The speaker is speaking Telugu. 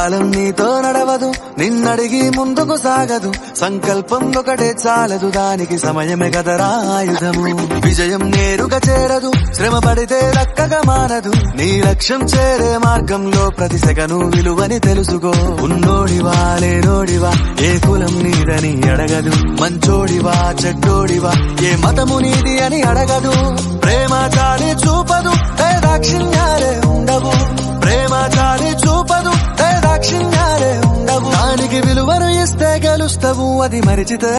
కాలం నీతో నడవదు, నిన్నడిగి ముందుకు సాగదు. సంకల్పం ఒకటే చాలదు, దానికి సమయమే కదరా ఆయుధము. విజయం నేరుగా చేరదు, శ్రమ పడితే దక్కగా మానదు. నీ లక్ష్యం చేరే మార్గంలో ప్రతి సెకను విలువని తెలుసుకో. ఉన్నోడివా లేనోడివా, ఏ కులం నీదని అడగదు. మంచోడివా చెడ్డోడివా, ఏ మతము నీది అని అడగదు. ప్రేమ చాలి చూపదు, దాక్షిణ్యాలే ఉండవు. ప్రేమ చాలి చూపదు, దాక్షిణ్యాలే ఉండవు. దానికి విలువను ఇస్తే గెలుస్తావు, అది మరిచితే